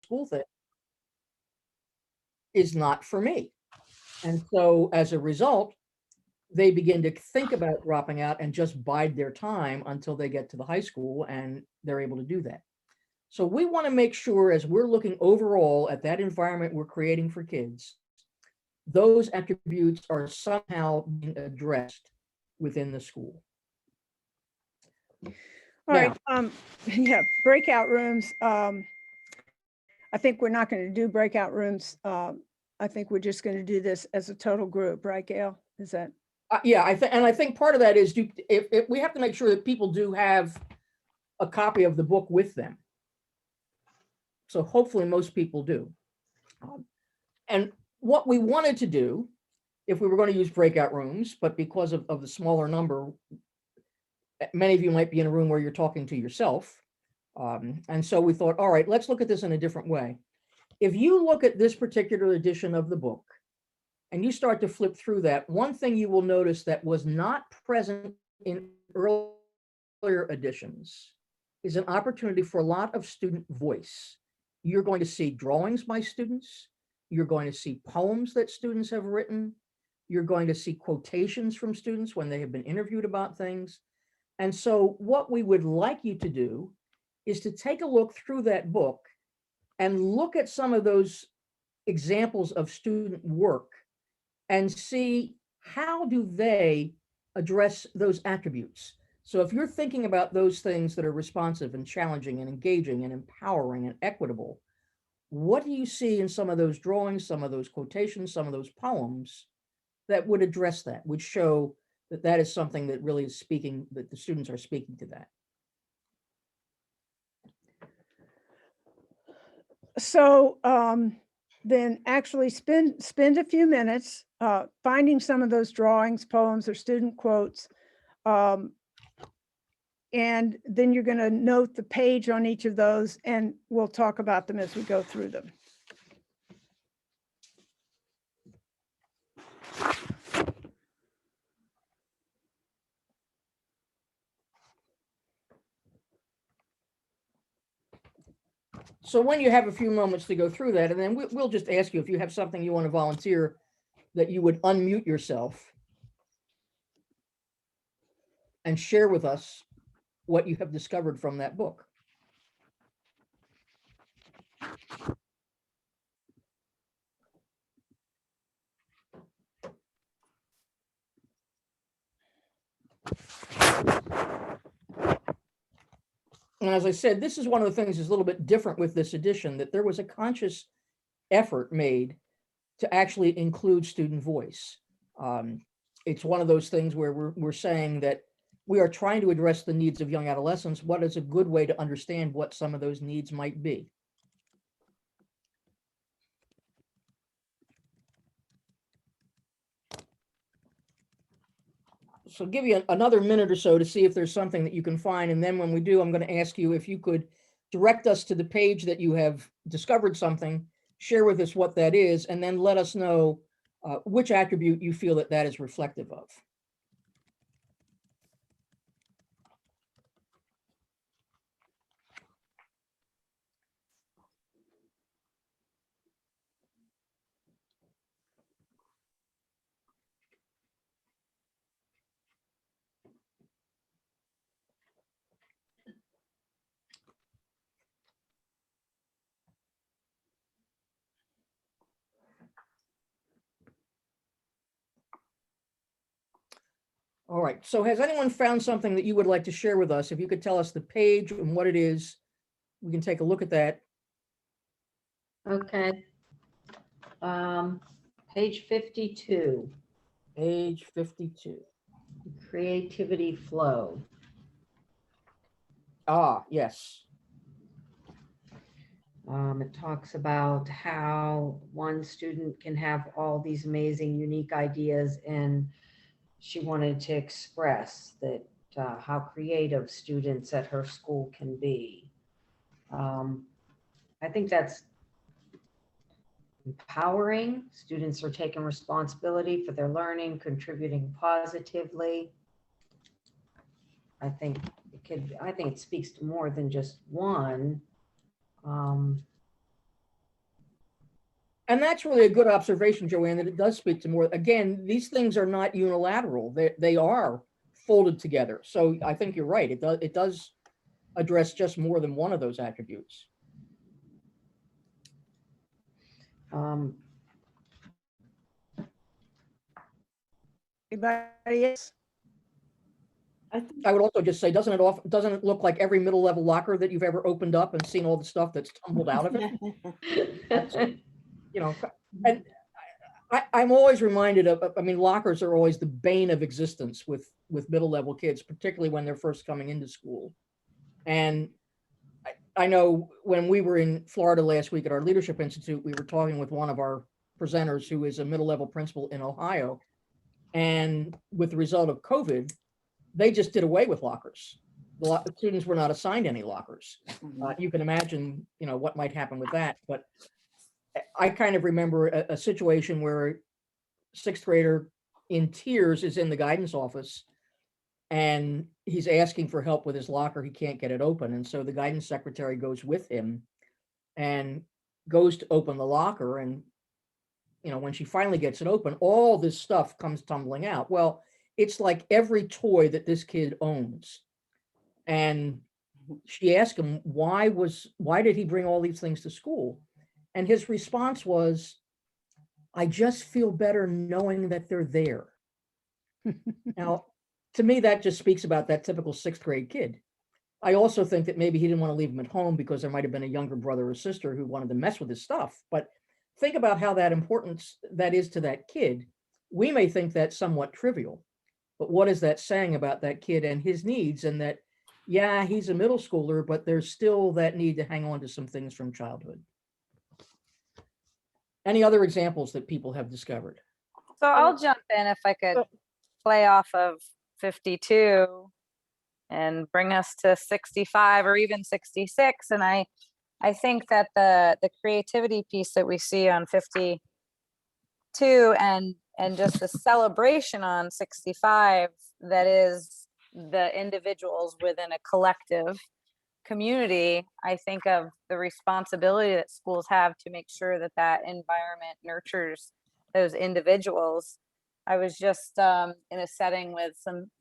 school thing is not for me. And so as a result, they begin to think about dropping out and just bide their time until they get to the high school and they're able to do that. So we want to make sure, as we're looking overall at that environment we're creating for kids, those attributes are somehow being addressed within the school. All right. Yeah, breakout rooms. I think we're not going to do breakout rooms. I think we're just going to do this as a total group, right, Gail? Is that? Yeah, I think part of that is if we have to make sure that people do have a copy of the book with them. So hopefully most people do. And what we wanted to do, if we were going to use breakout rooms, but because of the smaller number, many of you might be in a room where you're talking to yourself. And so we thought, all right, let's look at this in a different way. If you look at this particular edition of the book and you start to flip through that, one thing you will notice that was not present in earlier editions is an opportunity for a lot of student voice. You're going to see drawings by students. You're going to see poems that students have written. You're going to see quotations from students when they have been interviewed about things. And so what we would like you to do is to take a look through that book and look at some of those examples of student work and see how do they address those attributes. So if you're thinking about those things that are responsive and challenging and engaging and empowering and equitable, what do you see in some of those drawings, some of those quotations, some of those poems that would address that, would show that that is something that really is speaking, that the students are speaking to that? So then actually spend a few minutes finding some of those drawings, poems, or student quotes. And then you're going to note the page on each of those, and we'll talk about them as we go through them. So when you have a few moments to go through that, and then we'll just ask you if you have something you want to volunteer, that you would unmute yourself and share with us what you have discovered from that book. And as I said, this is one of the things that's a little bit different with this edition, that there was a conscious effort made to actually include student voice. It's one of those things where we're saying that we are trying to address the needs of young adolescents. What is a good way to understand what some of those needs might be? So give you another minute or so to see if there's something that you can find. And then when we do, I'm going to ask you if you could direct us to the page that you have discovered something, share with us what that is, and then let us know which attribute you feel that that is reflective of. All right, so has anyone found something that you would like to share with us? If you could tell us the page and what it is, we can take a look at that. Okay. Page 52. Page 52. Creativity flow. Ah, yes. It talks about how one student can have all these amazing, unique ideas, and she wanted to express that how creative students at her school can be. I think that's empowering. Students are taking responsibility for their learning, contributing positively. I think it speaks to more than just one. And that's really a good observation, Joanne, that it does speak to more. Again, these things are not unilateral. They are folded together. So I think you're right. It does address just more than one of those attributes. Anybody else? I would also just say, doesn't it look like every middle level locker that you've ever opened up and seen all the stuff that's tumbled out of it? That's, you know, and I'm always reminded of, I mean, lockers are always the bane of existence with middle level kids, particularly when they're first coming into school. And I know when we were in Florida last week at our Leadership Institute, we were talking with one of our presenters who is a middle level principal in Ohio. And with the result of COVID, they just did away with lockers. The students were not assigned any lockers. You can imagine, you know, what might happen with that. But I kind of remember a situation where a sixth grader in tears is in the guidance office and he's asking for help with his locker. He can't get it open. And so the guidance secretary goes with him and goes to open the locker. And, you know, when she finally gets it open, all this stuff comes tumbling out. Well, it's like every toy that this kid owns. And she asked him, why did he bring all these things to school? And his response was, I just feel better knowing that they're there. Now, to me, that just speaks about that typical sixth grade kid. I also think that maybe he didn't want to leave him at home because there might have been a younger brother or sister who wanted to mess with his stuff. But think about how that importance that is to that kid. We may think that's somewhat trivial, but what is that saying about that kid and his needs? And that, yeah, he's a middle schooler, but there's still that need to hang on to some things from childhood. Any other examples that people have discovered? So I'll jump in if I could play off of 52 and bring us to 65 or even 66. And I think that the creativity piece that we see on 52 and just the celebration on 65, that is the individuals within a collective community, I think of the responsibility that schools have to make sure that that environment nurtures those individuals. I was just in a setting with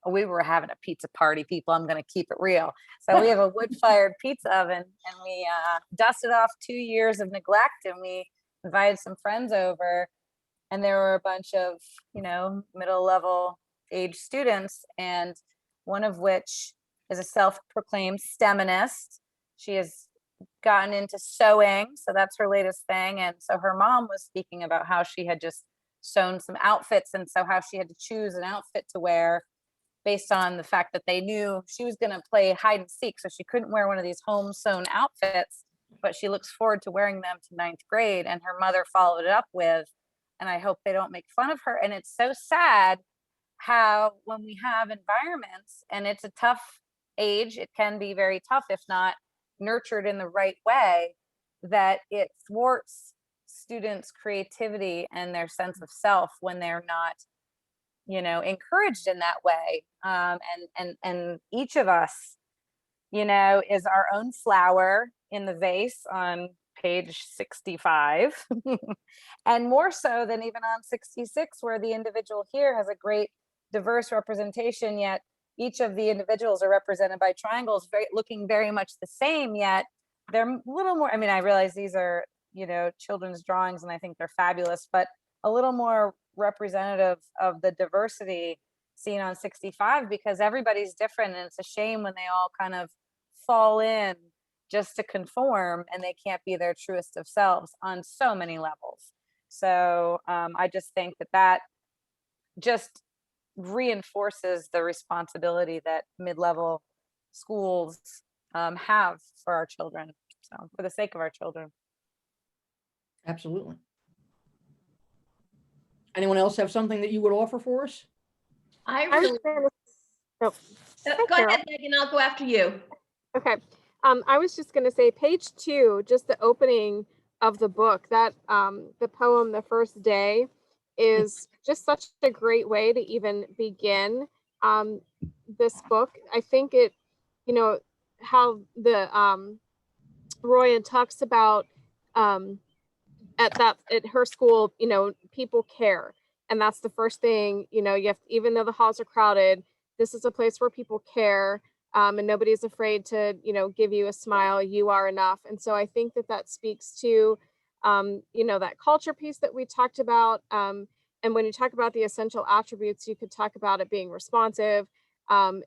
we were having a pizza party, people. I'm going to keep it real. So we have a wood-fired pizza oven, and we dusted off 2 years of neglect, and we invited some friends over, and there were a bunch of, you know, middle-level age students, and one of which is a self-proclaimed STEMinist. She has gotten into sewing, so that's her latest thing. And so her mom was speaking about how she had just sewn some outfits, and so how she had to choose an outfit to wear based on the fact that they knew she was going to play hide and seek, so she couldn't wear one of these home sewn outfits, but she looks forward to wearing them to 9th grade. And her mother followed it up with, and I hope they don't make fun of her. And it's so sad how when we have environments, and it's a tough age, it can be very tough if not nurtured in the right way, that it thwarts students' creativity and their sense of self when they're not, you know, encouraged in that way. And each of us, you know, is our own flower in the vase on page 65, and more so than even on 66, where the individual here has a great diverse representation, yet each of the individuals are represented by triangles, looking very much the same, yet they're a little more, I mean, I realize these are, you know, children's drawings, and I think they're fabulous, but a little more representative of the diversity seen on 65, because everybody's different, and it's a shame when they all kind of fall in just to conform, and they can't be their truest of selves on so many levels. So I just think that just reinforces the responsibility that mid-level schools have for our children, so for the sake of our children. Absolutely. Anyone else have something that you would offer for us? I I was really, gonna, oh, go Carol. ahead, Megan, I'll go after you. Okay. I was just gonna say page 2, just the opening of the book, that the poem, The First Day, is just such a great way to even begin this book. I think it, you know, how the Royan talks about at her school, you know, people care. And that's the first thing, you know, you have, even though the halls are crowded, this is a place where people care. And nobody's afraid to, you know, give you a smile. You are enough. And so I think that that speaks to, you know, that culture piece that we talked about. And when you talk about the essential attributes, you could talk about it being responsive,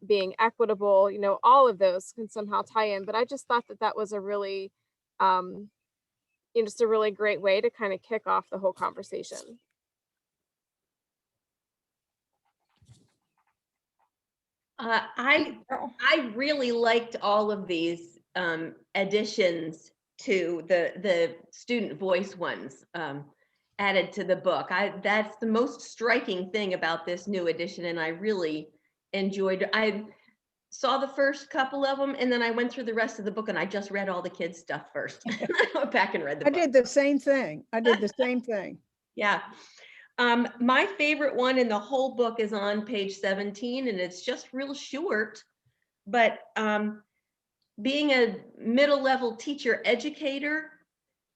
being equitable, you know, all of those can somehow tie in. But I just thought that that was a really, you know, just a really great way to kind of kick off the whole conversation. I really liked all of these additions to the student voice ones added to the book. That's the most striking thing about this new edition, and I really enjoyed it. I saw the first couple of them, and then I went through the rest of the book, and I just read all the kids' stuff first. I went back and read the I book. did the same thing. I did the same thing. Yeah. My favorite one in the whole book is on page 17, and it's just real short, but being a middle level teacher educator,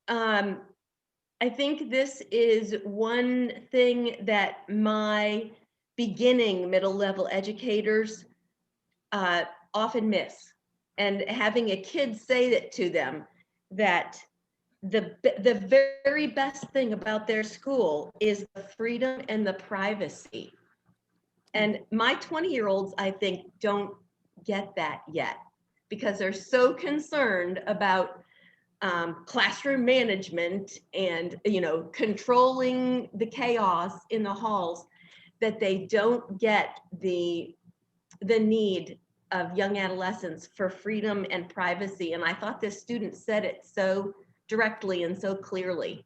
I think this is one thing that my beginning middle level educators often miss. And having a kid say that to them, that the very best thing about their school is the freedom and the privacy. And my 20-year-olds, I think, don't get that yet because they're so concerned about classroom management and, you know, controlling the chaos in the halls, that they don't get the need of young adolescents for freedom and privacy. And I thought this student said it so directly and so clearly.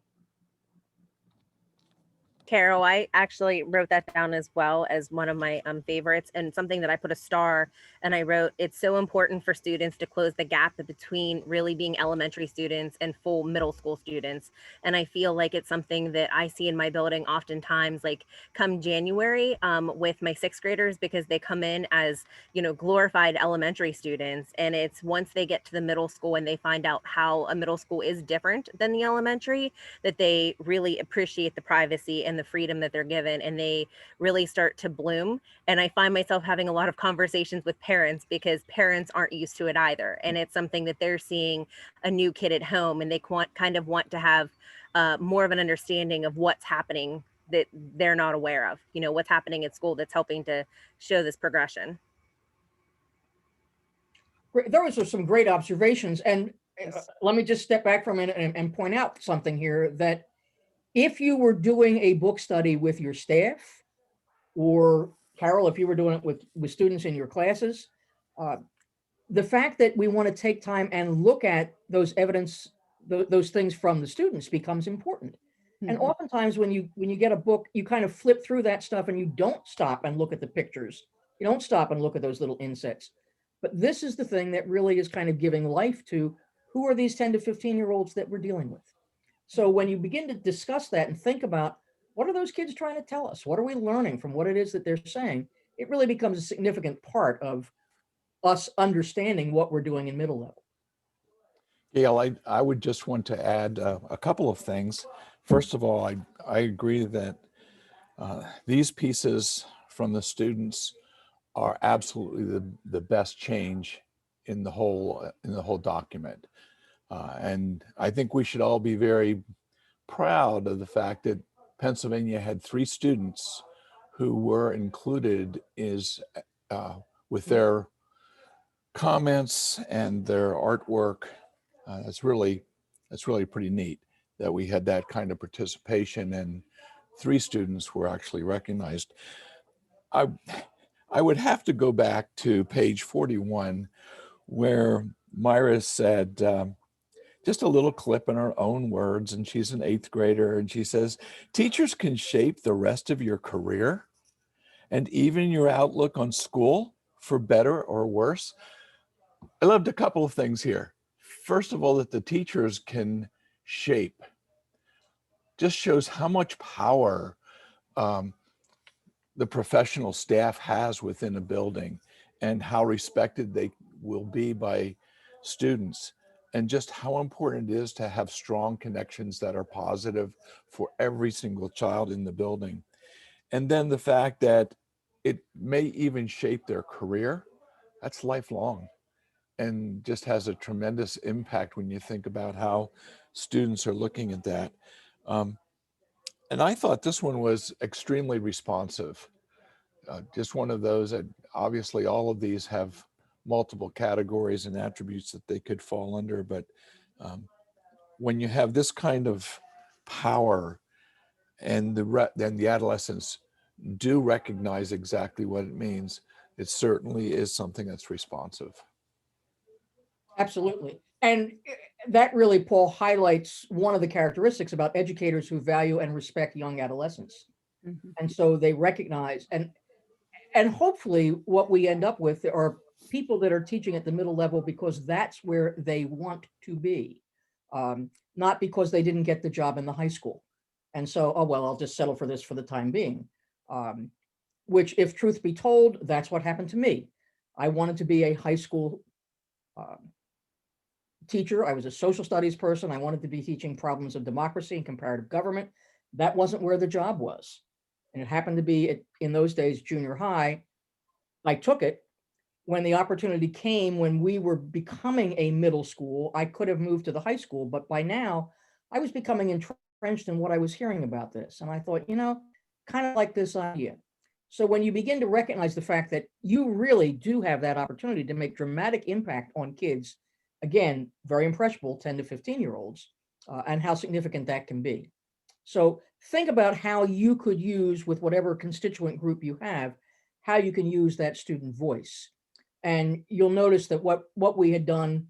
Carol, I actually wrote that down as well as one of my favorites, and something that I put a star, and I wrote, it's so important for students to close the gap between really being elementary students and full middle school students. And I feel like it's something that I see in my building oftentimes, like come January with my sixth graders, because they come in as, you know, glorified elementary students. And it's once they get to the middle school and they find out how a middle school is different than the elementary, that they really appreciate the privacy and the freedom that they're given, and they really start to bloom. And I find myself having a lot of conversations with parents because parents aren't used to it either. And it's something that they're seeing a new kid at home, and they kind of want to have more of an understanding of what's happening that they're not aware of, you know, what's happening at school that's helping to show this progression. Those are some great observations. And Yes. let me just step back for a minute and point out something here, that if you were doing a book study with your staff, or Carol, if you were doing it with students in your classes, the fact that we want to take time and look at those evidence, those things from the students becomes important. And Mhm. oftentimes when you get a book, you kind of flip through that stuff and you don't stop and look at the pictures. You don't stop and look at those little insets. But this is the thing that really is kind of giving life to who are these 10 to 15-year-olds that we're dealing with. So when you begin to discuss that and think about what are those kids trying to tell us? What are we learning from what it is that they're saying? It really becomes a significant part of us understanding what we're doing in middle level. Gail, I would just want to add a couple of things. First of all, I agree that these pieces from the students are absolutely the best change in the whole document. And I think we should all be very proud of the fact that Pennsylvania had 3 students who were included with their comments and their artwork. That's really pretty neat that we had that kind of participation, and 3 students were actually recognized. I would have to go back to page 41 where Myra said, just a little clip in her own words, and she's an 8th grader, and she says, teachers can shape the rest of your career and even your outlook on school for better or worse. I loved a couple of things here. First of all, that the teachers can shape just shows how much power the professional staff has within a building and how respected they will be by students. and just how important it is to have strong connections that are positive for every single child in the building. And then the fact that it may even shape their career, that's lifelong, and just has a tremendous impact when you think about how students are looking at that. And I thought this one was extremely responsive. Just one of those that obviously all of these have multiple categories and attributes that they could fall under, but when you have this kind of power and then the adolescents do recognize exactly what it means, it certainly is something that's responsive. Absolutely. And that really, Paul, highlights one of the characteristics about educators who value and respect young adolescents. Mhm. And so they recognize, and hopefully what we end up with are people that are teaching at the middle level because that's where they want to be, not because they didn't get the job in the high school. And so, oh, well, I'll just settle for this for the time being. Which, if truth be told, that's what happened to me. I wanted to be a high school teacher. I was a social studies person. I wanted to be teaching problems of democracy and comparative government. That wasn't where the job was. And it happened to be in those days, junior high. I took it. When the opportunity came, when we were becoming a middle school, I could have moved to the high school, but by now I was becoming entrenched in what I was hearing about this. And I thought, kind of like this idea. So when you begin to recognize the fact that you really do have that opportunity to make dramatic impact on kids, again, very impressionable 10 to 15-year-olds, and how significant that can be. So think about how you could use, with whatever constituent group you have, how you can use that student voice. And you'll notice that what we had done,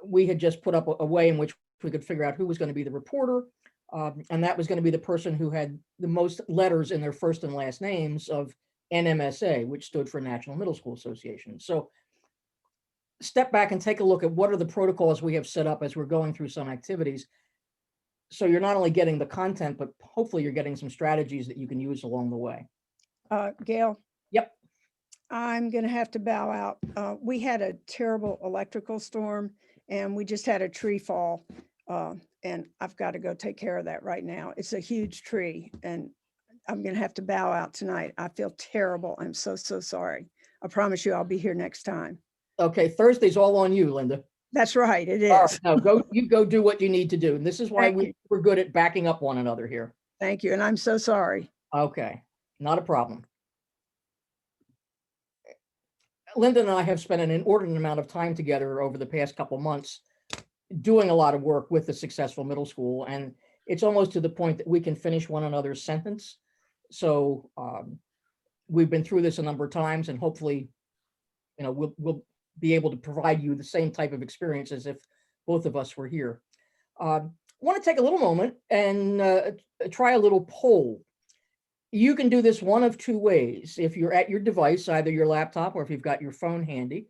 we had just put up a way in which we could figure out who was going to be the reporter. And that was going to be the person who had the most letters in their first and last names of NMSA, which stood for National Middle School Association. So step back and take a look at what are the protocols we have set up as we're going through some activities. So you're not only getting the content, but hopefully you're getting some strategies that you can use along the way. Gail? Yep. I'm going to have to bow out. We had a terrible electrical storm and we just had a tree fall. And I've got to go take care of that right now. It's a huge tree and I'm going to have to bow out tonight. I feel terrible. I'm so sorry. I promise you I'll be here next time. Okay, Thursday's all on you, Linda. That's right, it All is. right, now you go do what you need to do. And this is why Thank we're good at backing up one another here. Thank you, and I'm so sorry. Okay, not a problem. Linda and I have spent an inordinate amount of time together over the past couple months doing a lot of work with the Successful Middle School, and it's almost to the point that we can finish one another's sentence. So we've been through this a number of times, and hopefully, we'll be able to provide you the same type of experience as if both of us were here. I want to take a little moment and try a little poll. You can do this one of two ways. If you're at your device, either your laptop or if you've got your phone handy,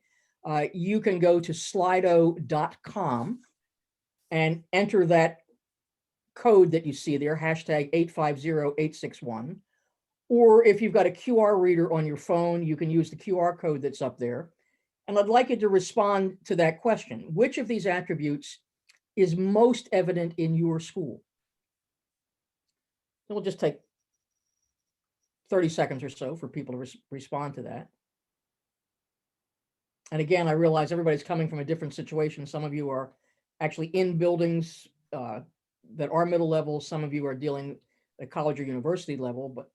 you can go to slido.com and enter that code that you see there, hashtag 850861. Or if you've got a QR reader on your phone, you can use the QR code that's up there. And I'd like you to respond to that question. Which of these attributes is most evident in your school? We'll just take 30 seconds or so for people to respond to that. And again, I realize everybody's coming from a different situation. Some of you are actually in buildings that are middle level. Some of you are dealing at college or university level, but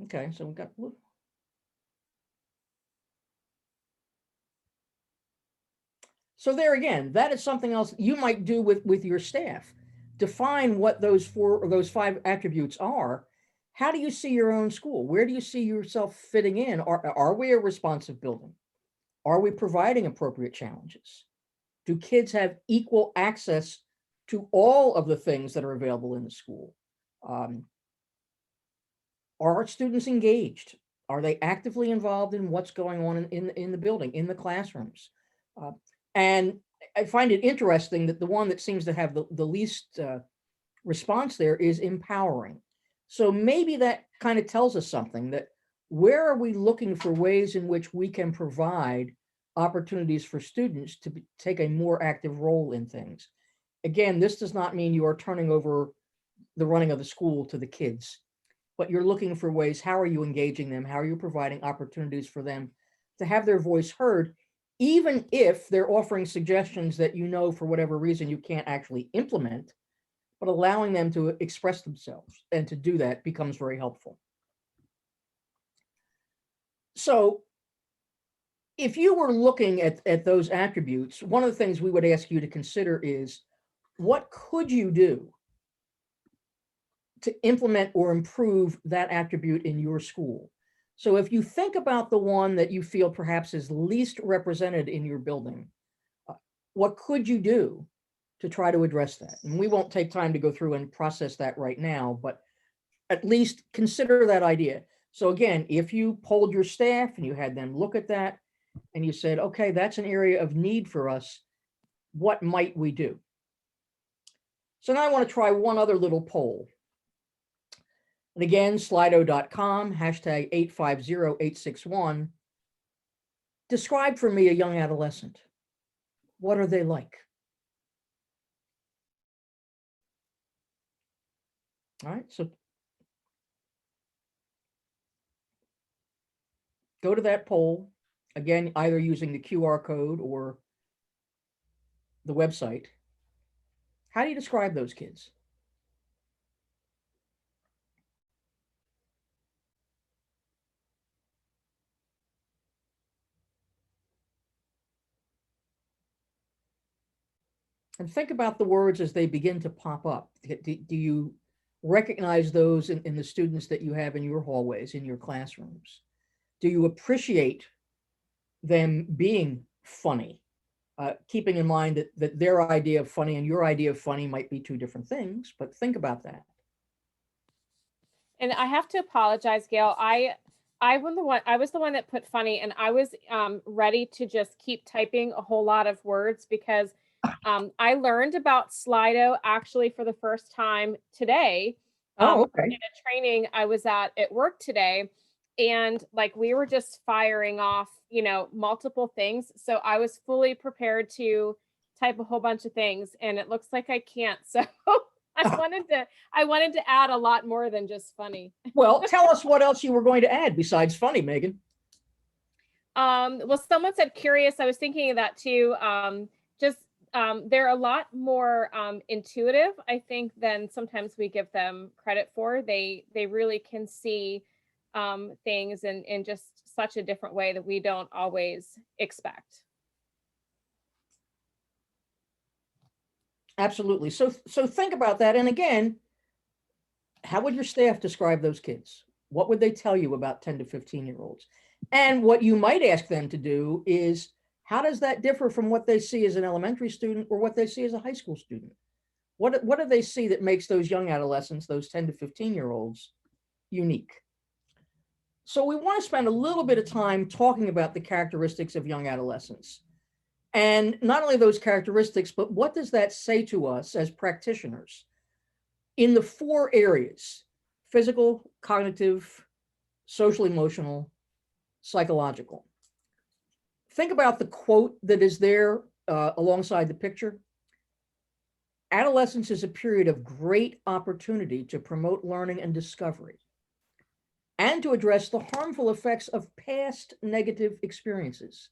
okay, so we've got blue. So there again, that is something else you might do with your staff. Define what those 4 or those 5 attributes are. How do you see your own school? Where do you see yourself fitting in? Are we a responsive building? Are we providing appropriate challenges? Do kids have equal access to all of the things that are available in the school? Are our students engaged? Are they actively involved in what's going on in the building, in the classrooms? And I find it interesting that the one that seems to have the least response there is empowering. So maybe that kind of tells us something, that where are we looking for ways in which we can provide opportunities for students to take a more active role in things. Again, this does not mean you are turning over the running of the school to the kids, but you're looking for ways, how are you engaging them? How are you providing opportunities for them to have their voice heard, even if they're offering suggestions that you know for whatever reason you can't actually implement, but allowing them to express themselves, and to do that becomes very helpful. So if you were looking at those attributes, one of the things we would ask you to consider is, what could you do to implement or improve that attribute in your school? So if you think about the one that you feel perhaps is least represented in your building, what could you do to try to address that? And we won't take time to go through and process that right now, but at least consider that idea. So again, if you polled your staff and you had them look at that and you said, okay, that's an area of need for us, what might we do? So now I want to try one other little poll. And again, slido.com, hashtag 850861. Describe for me a young adolescent. What are they like? All right, so go to that poll, again, either using the QR code or the website. How do you describe those kids? And think about the words as they begin to pop up. Do you recognize those in the students that you have in your hallways, in your classrooms? Do you appreciate them being funny? Keeping in mind that their idea of funny and your idea of funny might be two different things, but think about that. And I have to apologize, Gail. I was the one that put funny, and I was ready to just keep typing a whole lot of words, because I learned about Slido actually for the first time today. Oh, okay. In a training I was at work today, and like we were just firing off, multiple things. So I was fully prepared to type a whole bunch of things, and it looks like I can't. So I wanted to add a lot more than just funny. Well, tell us what else you were going to add besides funny, Megan. Well, someone said curious. I was thinking of that too. They're a lot more intuitive, I think, than sometimes we give them credit for. They really can see things in just such a different way that we don't always expect. Absolutely. So think about that. And again, how would your staff describe those kids? What would they tell you about 10 to 15-year-olds? And what you might ask them to do is, how does that differ from what they see as an elementary student or what they see as a high school student? What do they see that makes those young adolescents, those 10 to 15-year-olds, unique? So we want to spend a little bit of time talking about the characteristics of young adolescents. And not only those characteristics, but what does that say to us as practitioners in the 4 areas: physical, cognitive, social, emotional, psychological. Think about the quote that is there alongside the picture. Adolescence is a period of great opportunity to promote learning and discovery, and to address the harmful effects of past negative experiences.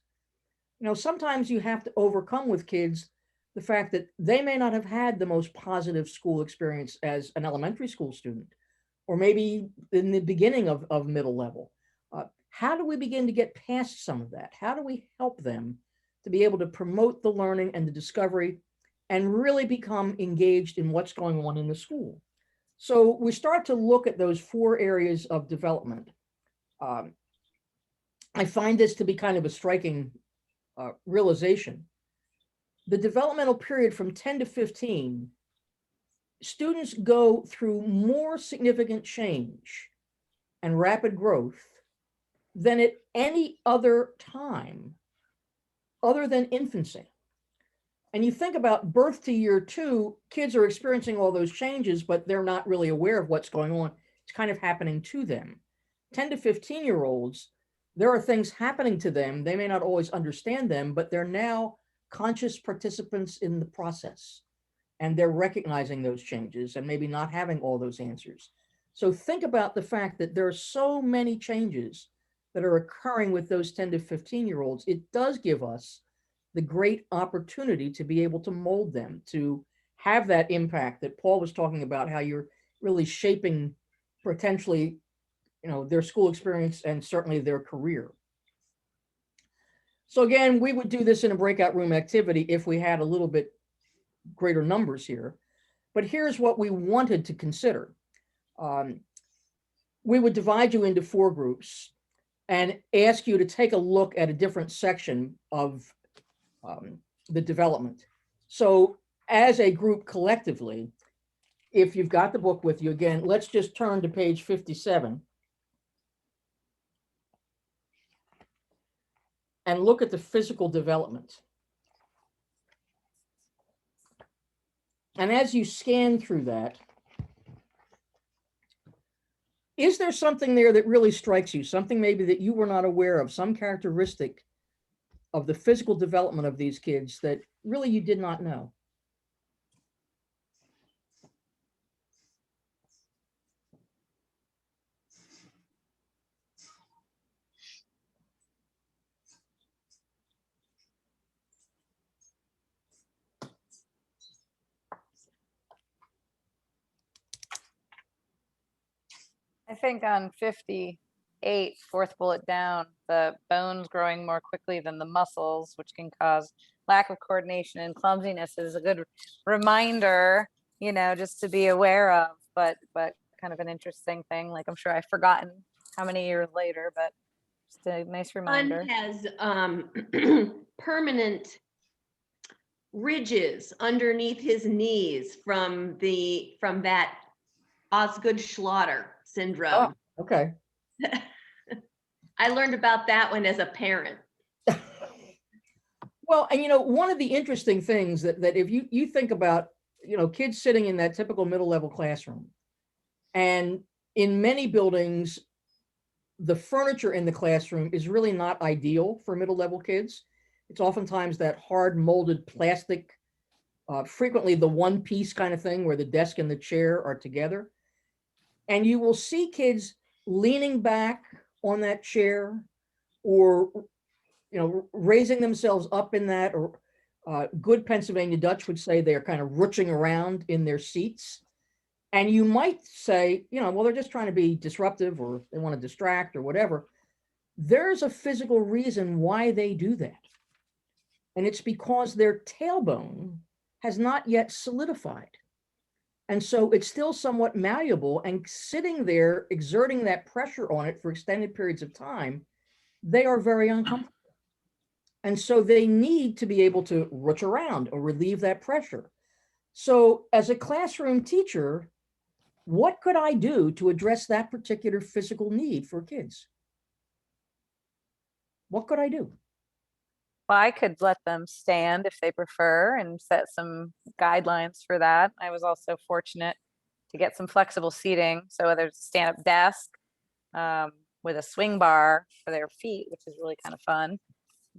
Sometimes you have to overcome with kids the fact that they may not have had the most positive school experience as an elementary school student, or maybe in the beginning of middle level. How do we begin to get past some of that? How do we help them to be able to promote the learning and the discovery and really become engaged in what's going on in the school? So we start to look at those 4 areas of development. I find this to be kind of a striking realization. The developmental period from 10 to 15, students go through more significant change and rapid growth than at any other time other than infancy. And you think about birth to year 2, kids are experiencing all those changes, but they're not really aware of what's going on. It's kind of happening to them. 10 to 15-year-olds, there are things happening to them. They may not always understand them, but they're now conscious participants in the process. And they're recognizing those changes and maybe not having all those answers. So think about the fact that there are so many changes that are occurring with those 10 to 15-year-olds. It does give us the great opportunity to be able to mold them, to have that impact that Paul was talking about, how you're really shaping potentially, their school experience and certainly their career. So again, we would do this in a breakout room activity if we had a little bit greater numbers here. But here's what we wanted to consider. We would divide you into 4 groups and ask you to take a look at a different section of the development. So as a group collectively, if you've got the book with you, again, let's just turn to page 57 and look at the physical development. And as you scan through that, is there something there that really strikes you? Something maybe that you were not aware of, some characteristic of the physical development of these kids that really you did not know? I think on 58, 4th bullet down, the bones growing more quickly than the muscles, which can cause lack of coordination and clumsiness, is a good reminder, just to be aware of, but kind of an interesting thing. Like, I'm sure I've forgotten how many years later, but just a nice reminder. One has permanent ridges underneath his knees from that Osgood-Schlatter syndrome. Oh, okay. I learned about that one as a parent. Well, and one of the interesting things that if you think about, kids sitting in that typical middle level classroom, and in many buildings, the furniture in the classroom is really not ideal for middle level kids. It's oftentimes that hard molded plastic, frequently the one piece kind of thing where the desk and the chair are together. And you will see kids leaning back on that chair, or raising themselves up in that, or good Pennsylvania Dutch would say they're kind of rooching around in their seats. And you might say, well, they're just trying to be disruptive, or they want to distract, or whatever. There's a physical reason why they do that. And it's because their tailbone has not yet solidified. And so it's still somewhat malleable, and sitting there, exerting that pressure on it for extended periods of time, they are very uncomfortable. And so they need to be able to rooch around or relieve that pressure. So as a classroom teacher, what could I do to address that particular physical need for kids? What could I do? Well, I could let them stand if they prefer and set some guidelines for that. I was also fortunate to get some flexible seating. So whether it's a stand-up desk with a swing bar for their feet, which is really kind of fun,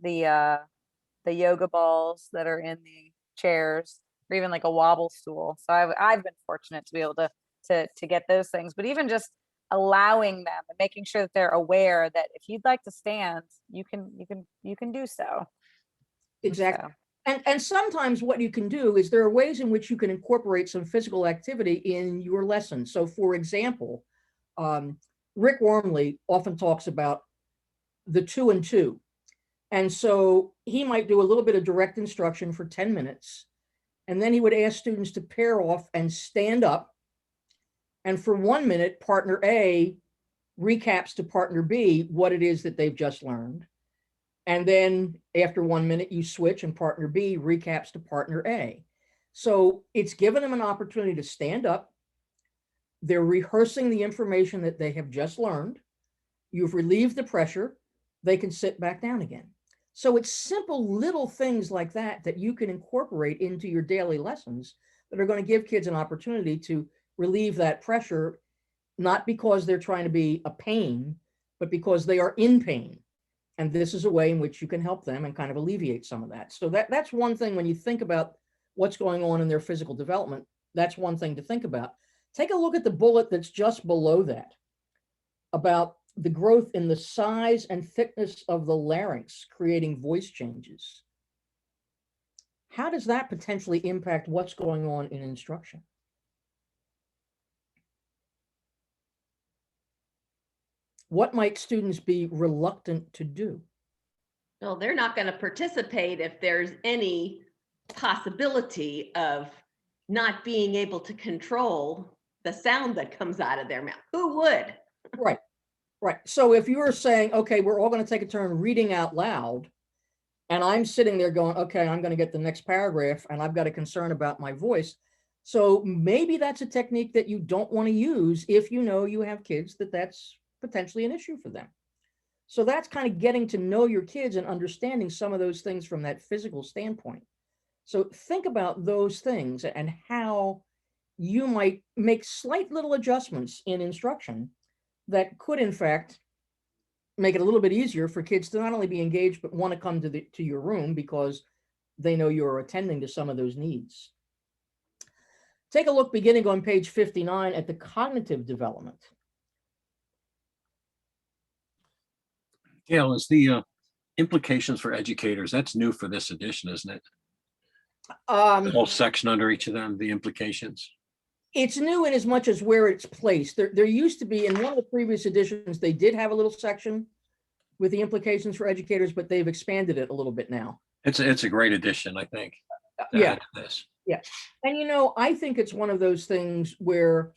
the yoga balls that are in the chairs, or even like a wobble stool. So I've been fortunate to be able to get those things, but even just allowing them and making sure that they're aware that if you'd like to stand, you can do so. Exactly. And sometimes what you can do is there are ways in which you can incorporate some physical activity in your lesson. So for example, Rick Wormley often talks about the 2 and 2. And so he might do a little bit of direct instruction for 10 minutes. And then he would ask students to pair off and stand up. And for 1 minute, partner A recaps to partner B what it is that they've just learned. And then after 1 minute, you switch and partner B recaps to partner A. So it's given them an opportunity to stand up. They're rehearsing the information that they have just learned. You've relieved the pressure. They can sit back down again. So it's simple little things like that that you can incorporate into your daily lessons that are going to give kids an opportunity to relieve that pressure, not because they're trying to be a pain, but because they are in pain And this is a way in which you can help them and kind of alleviate some of that. So that's one thing when you think about what's going on in their physical development, that's one thing to think about. Take a look at the bullet that's just below that about the growth in the size and thickness of the larynx, creating voice changes. How does that potentially impact what's going on in instruction? What might students be reluctant to do? Well, they're not going to participate if there's any possibility of not being able to control the sound that comes out of their mouth. Who would? Right, right. So if you were saying, okay, we're all going to take a turn reading out loud, and I'm sitting there going, okay, I'm going to get the next paragraph, and I've got a concern about my voice. So maybe that's a technique that you don't want to use if you know you have kids that that's potentially an issue for them. So that's kind of getting to know your kids and understanding some of those things from that physical standpoint. So think about those things and how you might make slight little adjustments in instruction that could, in fact, make it a little bit easier for kids to not only be engaged, but want to come to your room because they know you're attending to some of those needs. Take a look beginning on page 59 at the cognitive development. Gail, is the implications for educators, that's new for this edition, isn't it? The whole section under each of them, the implications. It's new in as much as where it's placed. There used to be, in one of the previous editions, they did have a little section with the implications for educators, but they've expanded it a little bit now. It's a great addition, I think. Yeah. This. Yeah. And you know, I think it's one of those things where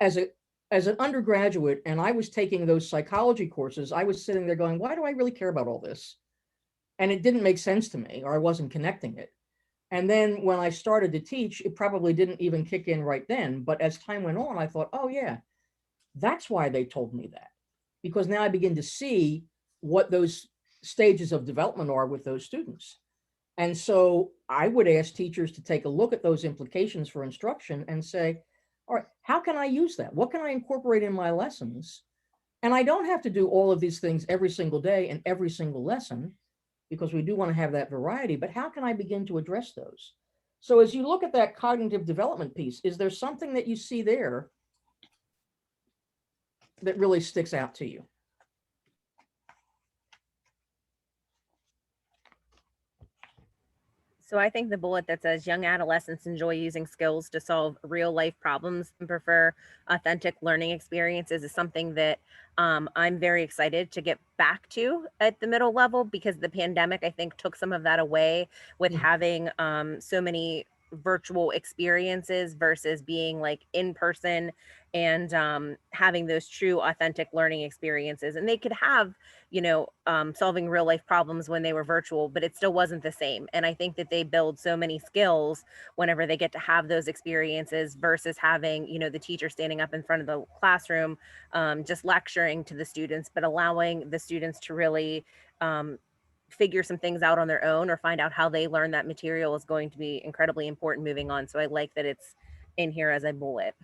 as an undergraduate, and I was taking those psychology courses, I was sitting there going, why do I really care about all this? And it didn't make sense to me, or I wasn't connecting it. And then when I started to teach, it probably didn't even kick in right then. But as time went on, I thought, oh yeah, that's why they told me that. Because now I begin to see what those stages of development are with those students. And so I would ask teachers to take a look at those implications for instruction and say, all right, how can I use that? What can I incorporate in my lessons? And I don't have to do all of these things every single day and every single lesson, because we do want to have that variety, but how can I begin to address those? So as you look at that cognitive development piece, is there something that you see there that really sticks out to you? So I think the bullet that says young adolescents enjoy using skills to solve real life problems and prefer authentic learning experiences is something that I'm very excited to get back to at the middle level, because the pandemic, I think, took some of that away with having so many virtual experiences versus being like in person and having those true authentic learning experiences. And they could have, you know, solving real life problems when they were virtual, but it still wasn't the same. And I think that they build so many skills whenever they get to have those experiences versus having, you know, the teacher standing up in front of the classroom, just lecturing to the students, but allowing the students to really figure some things out on their own or find out how they learn that material is going to be incredibly important moving on. So I like that it's in here as a bullet.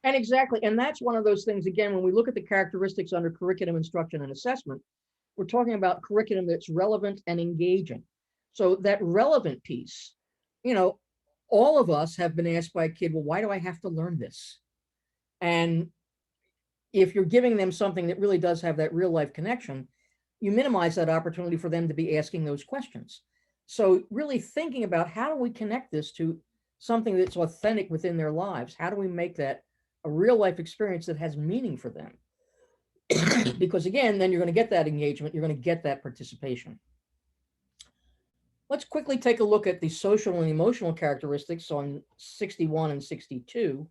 And exactly. And that's one of those things, again, when we look at the characteristics under curriculum, instruction, and assessment, we're talking about curriculum that's relevant and engaging. So that relevant piece, you know, all of us have been asked by a kid, well, why do I have to learn this? And if you're giving them something that really does have that real life connection, you minimize that opportunity for them to be asking those questions. So really thinking about how do we connect this to something that's authentic within their lives? How do we make that a real life experience that has meaning for them? Because again, then you're going to get that engagement, you're going to get that participation. Let's quickly take a look at the social and emotional characteristics on 61 and 62.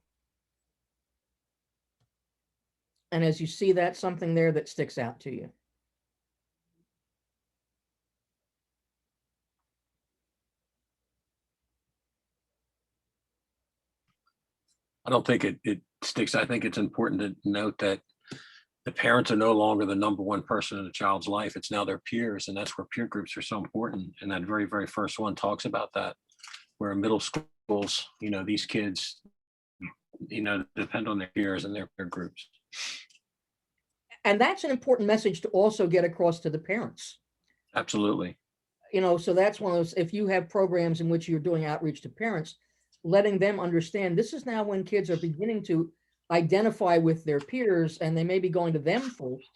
And as you see, that's something there that sticks out to you. I don't think it sticks. I think it's important to note that the parents are no longer the number one person in a child's life. It's now their peers, and that's where peer groups are so important. And that very, very first one talks about that, where in middle schools, you know, these kids, you know, depend on their peers and their peer groups. And that's an important message to also get across to the parents. Absolutely. You know, so that's one of those, if you have programs in which you're doing outreach to parents, letting them understand this is now when kids are beginning to identify with their peers, and they may be going to them first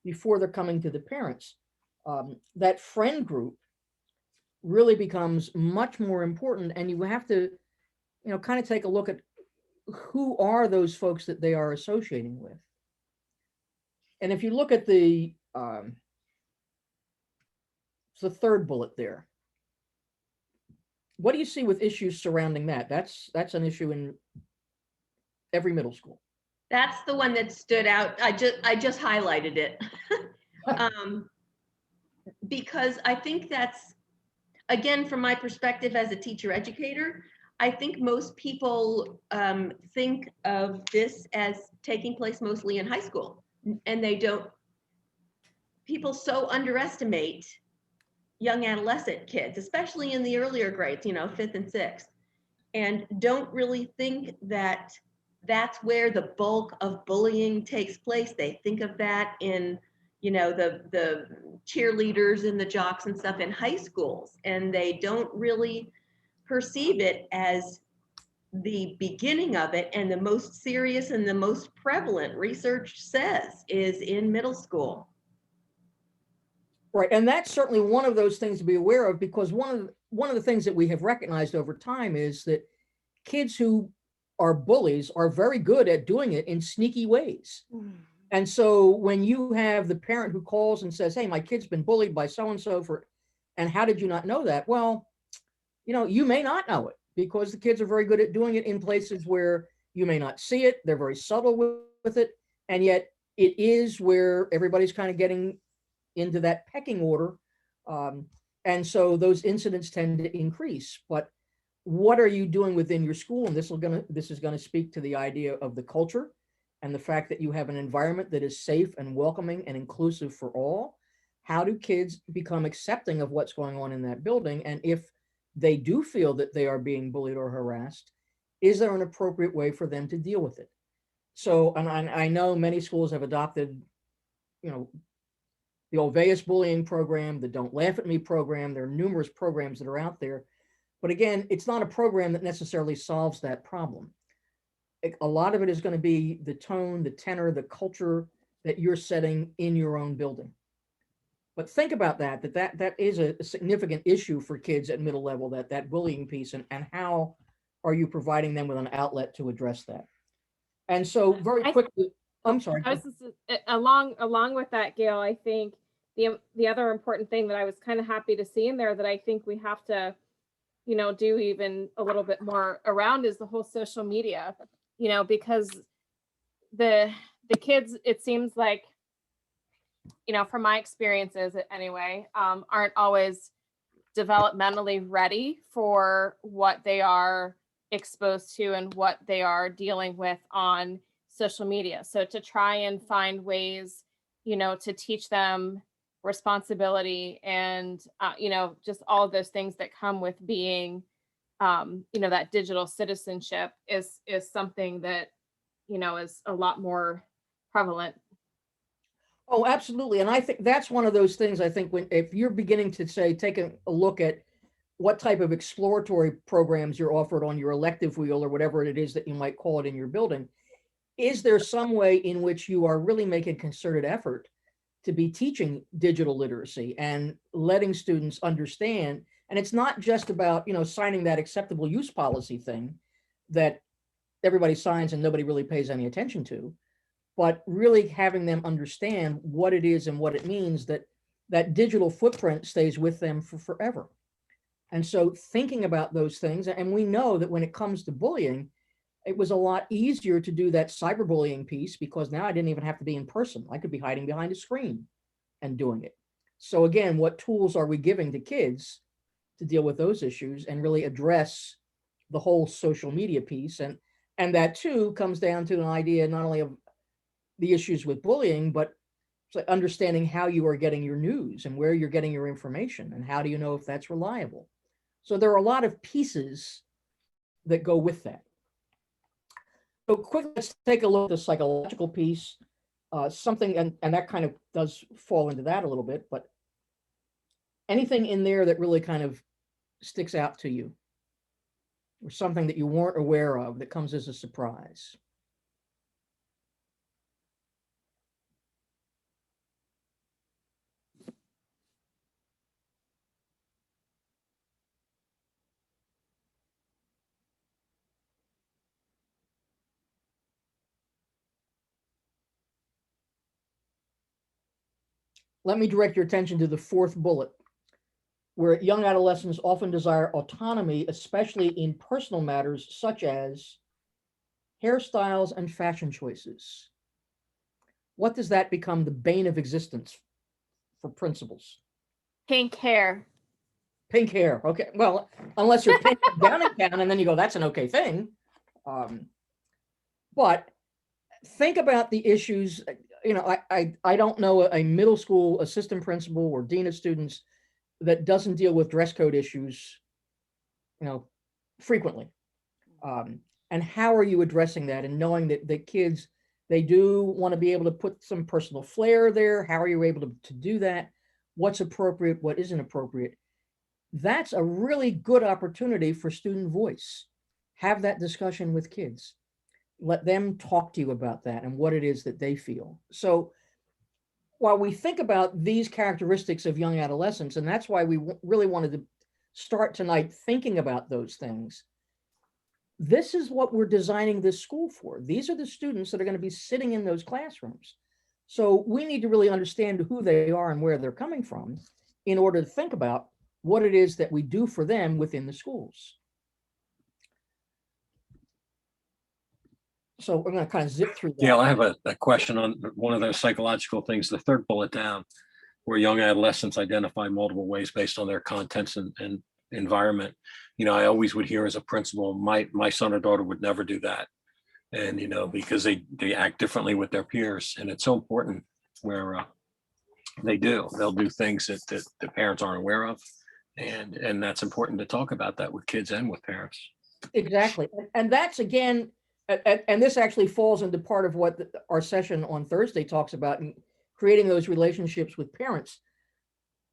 before they're coming to the parents. That friend group really becomes much more important, and you have to, you know, kind of take a look at who are those folks that they are associating with. And if you look at the third bullet there, what do you see with issues surrounding that? That's an issue in every middle school. That's the one that stood out. I just highlighted it. Because I think that's, again, from my perspective as a teacher educator, I think most people think of this as taking place mostly in high school, and they don't. People so underestimate young adolescent kids, especially in the earlier grades, you know, 5th and 6th, and don't really think that that's where the bulk of bullying takes place. They think of that in, you know, the cheerleaders and the jocks and stuff in high schools, and they don't really perceive it as the beginning of it. And the most serious and the most prevalent, research says, is in middle school. Right, and that's certainly one of those things to be aware of, because one of the things that we have recognized over time is that kids who are bullies are very good at doing it in sneaky ways. And so when you have the parent who calls and says, hey, my kid's been bullied by so-and-so and how did you not know that? Well, you know, you may not know it, because the kids are very good at doing it in places where you may not see it. They're very subtle with it. And yet it is where everybody's kind of getting into that pecking order. And so those incidents tend to increase. But what are you doing within your school? And this is going to speak to the idea of the culture and the fact that you have an environment that is safe and welcoming and inclusive for all. How do kids become accepting of what's going on in that building? And if they do feel that they are being bullied or harassed, is there an appropriate way for them to deal with it? So, and I know many schools have adopted, you know, the Olveus bullying program, the Don't Laugh at Me program. There are numerous programs that are out there. But again, it's not a program that necessarily solves that problem. A lot of it is going to be the tone, the tenor, the culture that you're setting in your own building. But think about that is a significant issue for kids at middle level, that bullying piece, and how are you providing them with an outlet to address that? And so very quickly, I'm sorry. Along with that, Gail, I think the other important thing that I was kind of happy to see in there that I think we have to, you know, do even a little bit more around is the whole social media, you know, because the kids, it seems like, you know, from my experiences anyway, aren't always developmentally ready for what they are exposed to and what they are dealing with on social media. So to try and find ways, you know, to teach them responsibility and, you know, just all of those things that come with being, you know, that digital citizenship is something that, you know, is a lot more prevalent. Oh, absolutely. And I think that's one of those things, I think, if you're beginning to say, take a look at what type of exploratory programs you're offered on your elective wheel or whatever it is that you might call it in your building, is there some way in which you are really making concerted effort to be teaching digital literacy and letting students understand? And it's not just about, you know, signing that acceptable use policy thing that everybody signs and nobody really pays any attention to, but really having them understand what it is and what it means, that digital footprint stays with them for forever. And so thinking about those things, and we know that when it comes to bullying, it was a lot easier to do that cyberbullying piece, because now I didn't even have to be in person. I could be hiding behind a screen and doing it. So again, what tools are we giving to kids to deal with those issues and really address the whole social media piece? And that too comes down to an idea not only of the issues with bullying, but understanding how you are getting your news and where you're getting your information and how do you know if that's reliable. So there are a lot of pieces that go with that. So quickly, let's take a look at the psychological piece. something, and that kind of does fall into that a little bit, but anything in there that really kind of sticks out to you, or something that you weren't aware of that comes as a surprise? Let me direct your attention to the fourth bullet, where young adolescents often desire autonomy, especially in personal matters such as hairstyles and fashion choices. What does that become the bane of existence for principals? Pink hair. Pink hair. Okay. Well, unless you're pink down in town, and then you go, that's an okay thing. But think about the issues. You know, I don't know a middle school assistant principal or dean of students that doesn't deal with dress code issues, you know, frequently. And how are you addressing that, and knowing that the kids, they do want to be able to put some personal flair there? How are you able to do that? What's appropriate? What isn't appropriate? That's a really good opportunity for student voice. Have that discussion with kids. Let them talk to you about that and what it is that they feel. So while we think about these characteristics of young adolescents, and that's why we really wanted to start tonight thinking about those things, this is what we're designing this school for. These are the students that are going to be sitting in those classrooms. So we need to really understand who they are and where they're coming from in order to think about what it is that we do for them within the schools. So we're going to kind of zip through that. Yeah, I have a question on one of those psychological things, the third bullet down, where young adolescents identify multiple ways based on their contents and environment. You know, I always would hear as a principal, my son or daughter would never do that. And, you know, because they act differently with their peers. And it's so important where they'll do things that the parents aren't aware of. And that's important to talk about that with kids and with parents. Exactly. And that's, again, and this actually falls into part of what our session on Thursday talks about, in creating those relationships with parents.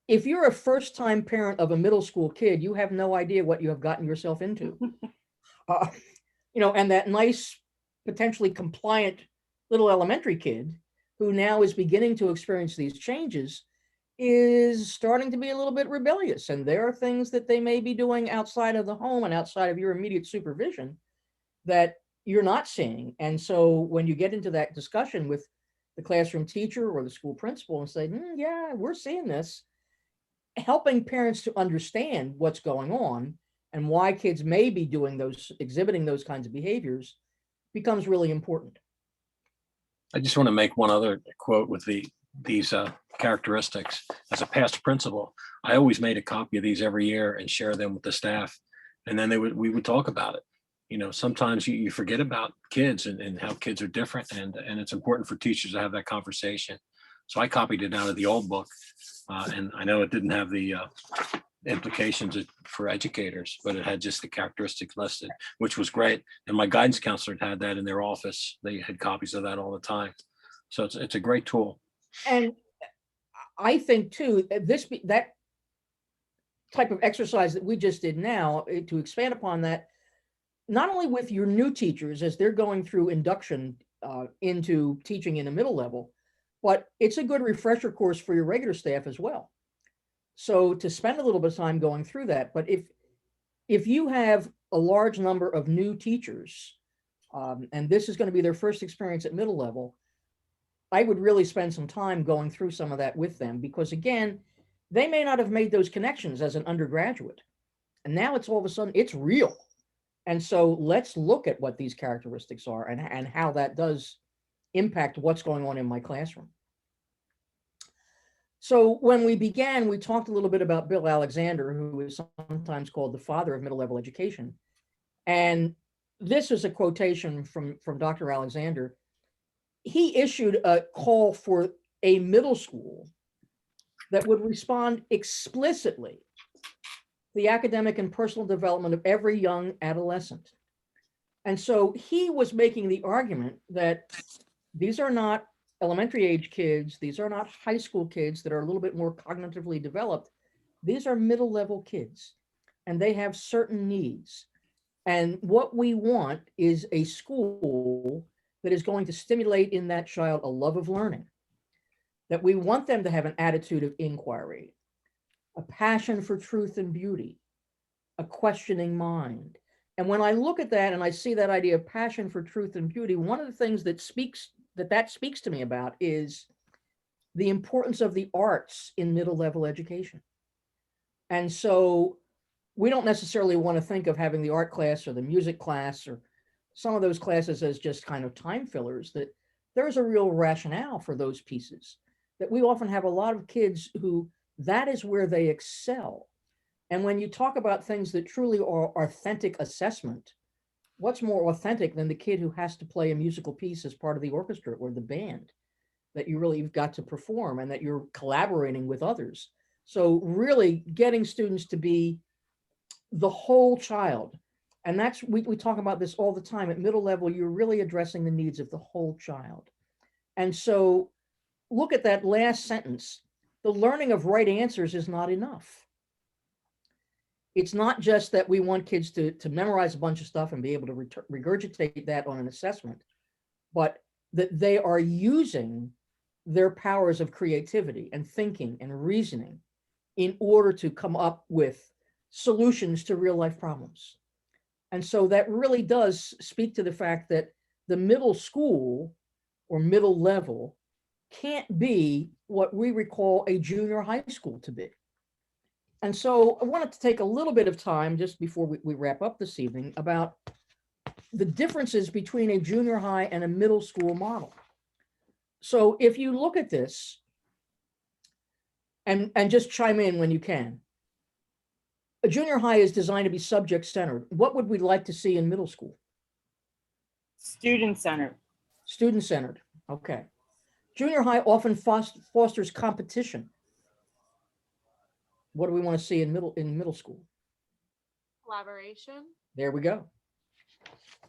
If you're a first-time parent of a middle school kid, you have no idea what you have gotten yourself into. You know, and that nice, potentially compliant little elementary kid who now is beginning to experience these changes is starting to be a little bit rebellious. And there are things that they may be doing outside of the home and outside of your immediate supervision that you're not seeing. And so when you get into that discussion with the classroom teacher or the school principal and say, yeah, we're seeing this, helping parents to understand what's going on and why kids may be exhibiting those kinds of behaviors becomes really important. I just want to make one other quote with these characteristics. As a past principal, I always made a copy of these every year and share them with the staff. And then we would talk about it. You know, sometimes you forget about kids and how kids are different, and it's important for teachers to have that conversation. So I copied it out of the old book, and I know it didn't have the implications for educators, but it had just the characteristics listed, which was great. And my guidance counselor had that in their office. They had copies of that all the time. So it's a great tool. And I think too, that type of exercise that we just did now, to expand upon that, not only with your new teachers as they're going through induction into teaching in a middle level, but it's a good refresher course for your regular staff as well. So to spend a little bit of time going through that, but if you have a large number of new teachers, and this is going to be their first experience at middle level, I would really spend some time going through some of that with them, because again, they may not have made those connections as an undergraduate. And now it's all of a sudden, it's real. And so let's look at what these characteristics are and how that does impact what's going on in my classroom. So when we began, we talked a little bit about Bill Alexander, who is sometimes called the father of middle level education. And this is a quotation from Dr. Alexander. He issued a call for a middle school that would respond explicitly to the academic and personal development of every young adolescent. And so he was making the argument that these are not elementary age kids. These are not high school kids that are a little bit more cognitively developed. These are middle level kids, and they have certain needs. And what we want is a school that is going to stimulate in that child a love of learning, that we want them to have an attitude of inquiry, a passion for truth and beauty, a questioning mind. And when I look at that and I see that idea of passion for truth and beauty, one of the things that speaks to me about is the importance of the arts in middle level education. And so we don't necessarily want to think of having the art class or the music class or some of those classes as just kind of time fillers, that there's a real rationale for those pieces, that we often have a lot of kids who that is where they excel. And when you talk about things that truly are authentic assessment, what's more authentic than the kid who has to play a musical piece as part of the orchestra or the band that you've got to perform and that you're collaborating with others? So really getting students to be the whole child. And that's, we talk about this all the time. At middle level, you're really addressing the needs of the whole child. And so look at that last sentence. The learning of right answers is not enough. It's not just that we want kids to memorize a bunch of stuff and be able to regurgitate that on an assessment, but that they are using their powers of creativity and thinking and reasoning in order to come up with solutions to real life problems. And so that really does speak to the fact that the middle school or middle level can't be what we recall a junior high school to be. And so I wanted to take a little bit of time just before we wrap up this evening about the differences between a junior high and a middle school model. So if you look at this and just chime in when you can, a junior high is designed to be subject centered. What would we like to see in middle school? Student centered. Student centered. Okay. Junior high often fosters competition. What do we want to see in middle school? Collaboration. There we go.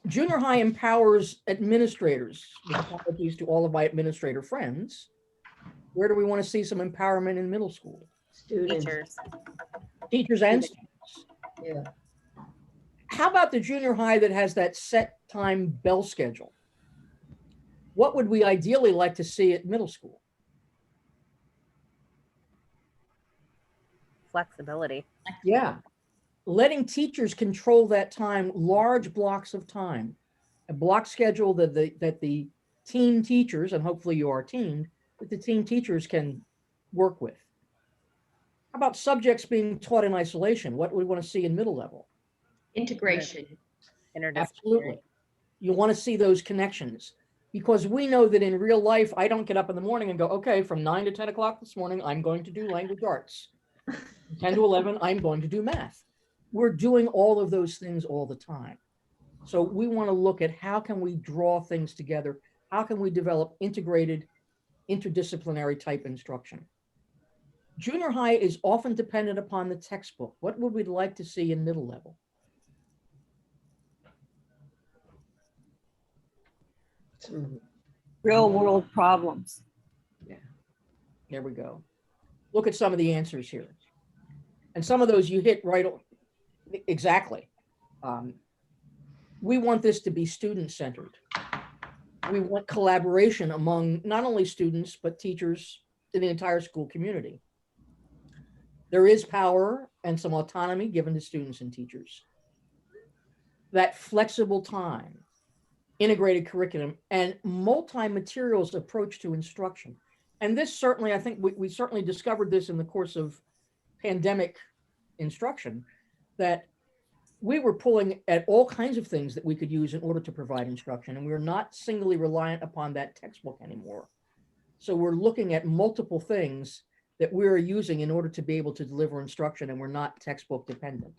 Junior high empowers administrators. With apologies to all of my administrator friends. Where do we want to see some empowerment in middle school? Students. Teachers and students. Yeah. How about the junior high that has that set time bell schedule? What would we ideally like to see at middle school? Flexibility. Yeah. Letting teachers control that time, large blocks of time, a block schedule that the team teachers, and hopefully you are teamed, that the team teachers can work with. How about subjects being taught in isolation? What do we want to see in middle level? Integration. Absolutely. You want to see those connections, because we know that in real life, I don't get up in the morning and go, okay, from 9 to 10 o'clock this morning, I'm going to do language arts. 10 to 11, I'm going to do math. We're doing all of those things all the time. So we want to look at how can we draw things together? How can we develop integrated, interdisciplinary type instruction? Junior high is often dependent upon the textbook. What would we like to see in middle level? Real world problems. Yeah, there we go. Look at some of the answers here. And some of those you hit right exactly. We want this to be student-centered. We want collaboration among not only students, but teachers in the entire school community. There is power and some autonomy given to students and teachers. That flexible time, integrated curriculum, and multi-materials approach to instruction. And this certainly, I think we certainly discovered this in the course of pandemic instruction, that we were pulling at all kinds of things that we could use in order to provide instruction. And we're not singly reliant upon that textbook anymore. So we're looking at multiple things that we're using in order to be able to deliver instruction, and we're not textbook dependent.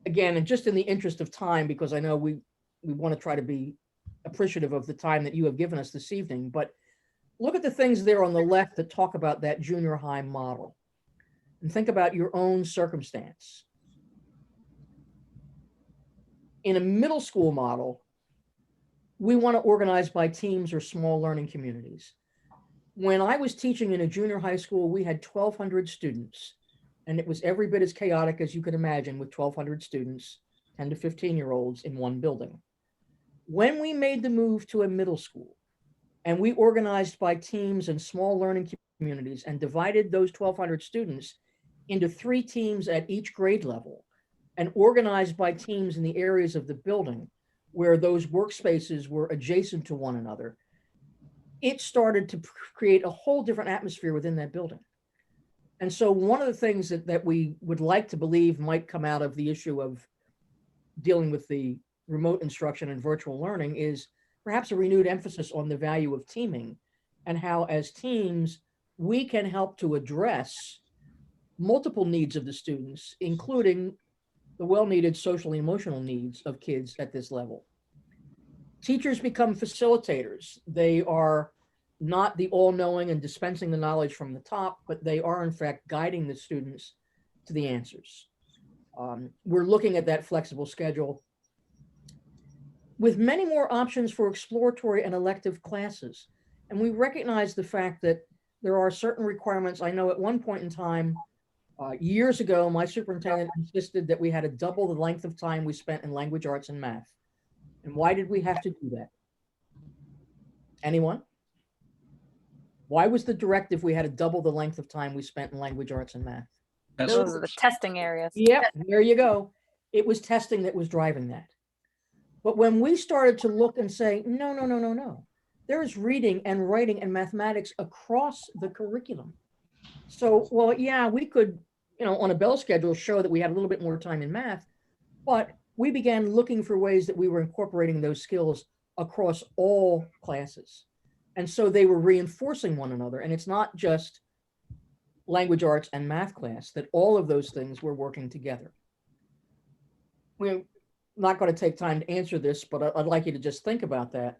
Again, and just in the interest of time, because I know we want to try to be appreciative of the time that you have given us this evening, but look at the things there on the left that talk about that junior high model, and think about your own circumstance. In a middle school model, we want to organize by teams or small learning communities. When I was teaching in a junior high school, we had 1,200 students, and it was every bit as chaotic as you could imagine with 1,200 students, 10 to 15-year-olds in one building. When we made the move to a middle school, and we organized by teams and small learning communities and divided those 1,200 students into 3 teams at each grade level and organized by teams in the areas of the building where those workspaces were adjacent to one another, it started to create a whole different atmosphere within that building. And so one of the things that we would like to believe might come out of the issue of dealing with the remote instruction and virtual learning is perhaps a renewed emphasis on the value of teaming and how as teams, we can help to address multiple needs of the students, including the well-needed social and emotional needs of kids at this level. Teachers become facilitators. They are not the all-knowing and dispensing the knowledge from the top, but they are in fact guiding the students to the answers. We're looking at that flexible schedule with many more options for exploratory and elective classes. And we recognize the fact that there are certain requirements. I know at one point in time, years ago, my superintendent insisted that we had to double the length of time we spent in language arts and math. And why did we have to do that? Anyone? Why was the directive we had to double the length of time we spent in language arts and math? Those are the testing areas. Yep, there you go. It was testing that was driving that. But when we started to look and say, no, no, no, no, no, there is reading and writing and mathematics across the curriculum. So, well, yeah, we could, on a bell schedule show that we had a little bit more time in math, but we began looking for ways that we were incorporating those skills across all classes. And so they were reinforcing one another. And it's not just language arts and math class, that all of those things were working together. We're not going to take time to answer this, but I'd like you to just think about that.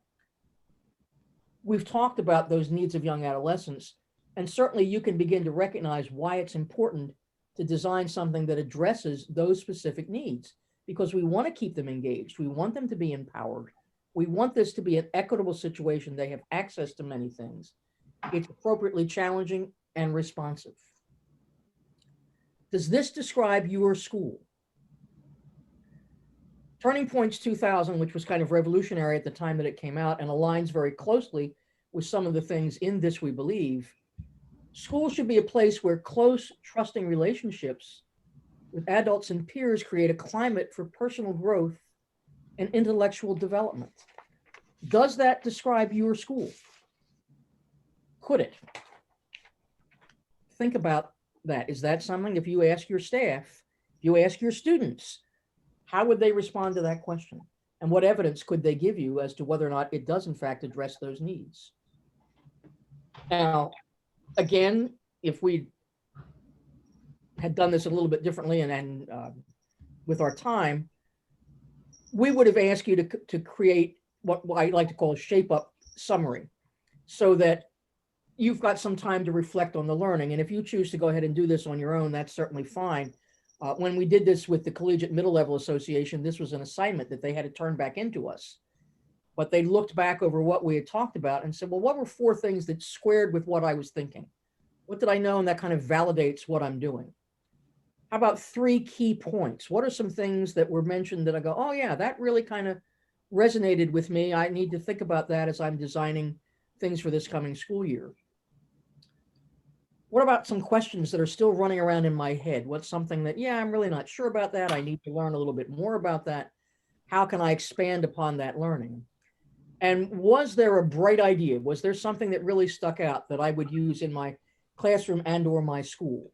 We've talked about those needs of young adolescents, and certainly you can begin to recognize why it's important to design something that addresses those specific needs, because we want to keep them engaged. We want them to be empowered. We want this to be an equitable situation. They have access to many things. It's appropriately challenging and responsive. Does this describe your school? Turning Points 2000, which was kind of revolutionary at the time that it came out and aligns very closely with some of the things in this, we believe, school should be a place where close, trusting relationships with adults and peers create a climate for personal growth and intellectual development. Does that describe your school? Could it? Think about that. Is that something, if you ask your staff, if you ask your students, how would they respond to that question? And what evidence could they give you as to whether or not it does in fact address those needs? Now, again, if we had done this a little bit differently and with our time, we would have asked you to create what I like to call a shape-up summary, so that you've got some time to reflect on the learning. And if you choose to go ahead and do this on your own, that's certainly fine. When we did this with the Collegiate Middle Level Association, this was an assignment that they had to turn back into us. But they looked back over what we had talked about and said, well, what were 4 things that squared with what I was thinking? What did I know? And that kind of validates what I'm doing. How about 3 key points? What are some things that were mentioned that I go, oh yeah, that really kind of resonated with me. I need to think about that as I'm designing things for this coming school year. What about some questions that are still running around in my head? What's something that, yeah, I'm really not sure about that. I need to learn a little bit more about that. How can I expand upon that learning? And was there a bright idea? Was there something that really stuck out that I would use in my classroom and or my school?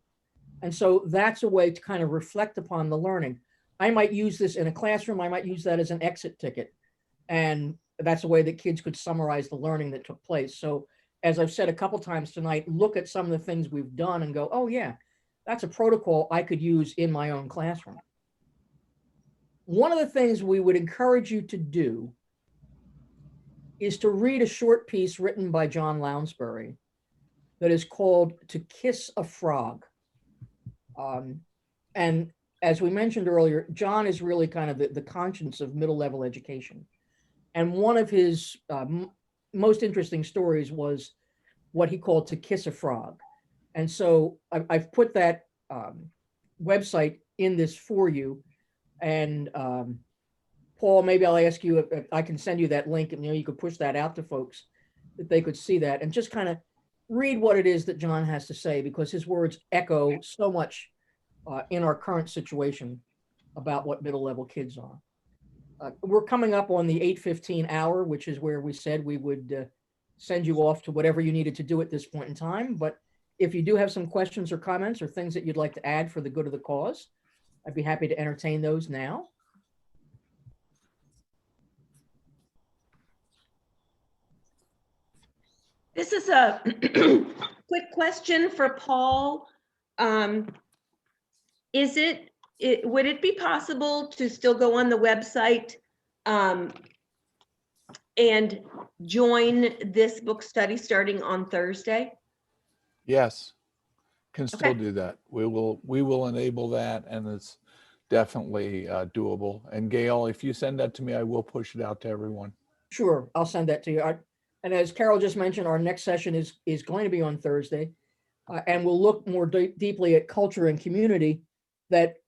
And so that's a way to kind of reflect upon the learning. I might use this in a classroom. I might use that as an exit ticket. And that's a way that kids could summarize the learning that took place. So as I've said a couple times tonight, look at some of the things we've done and go, oh yeah, that's a protocol I could use in my own classroom. One of the things we would encourage you to do is to read a short piece written by John Lounsbury that is called To Kiss a Frog. And as we mentioned earlier, John is really kind of the conscience of middle level education. And one of his most interesting stories was what he called To Kiss a Frog. And so I've put that website in this for you. And Paul, maybe I'll ask you if I can send you that link, and you could push that out to folks that they could see that and just kind of read what it is that John has to say, because his words echo so much in our current situation about what middle level kids are. We're coming up on the 8:15 hour, which is where we said we would send you off to whatever you needed to do at this point in time. But if you do have some questions or comments or things that you'd like to add for the good of the cause, I'd be happy to entertain those now. This is a quick question for Paul. Would it be possible to still go on the website and join this book study starting on Thursday? Yes, can still Okay. do that. We will enable that, and it's definitely doable. And Gail, if you send that to me, I will push it out to everyone. Sure, I'll send that to you. And as Carol just mentioned, our next session is going to be on Thursday, and we'll look more deeply at culture and community. That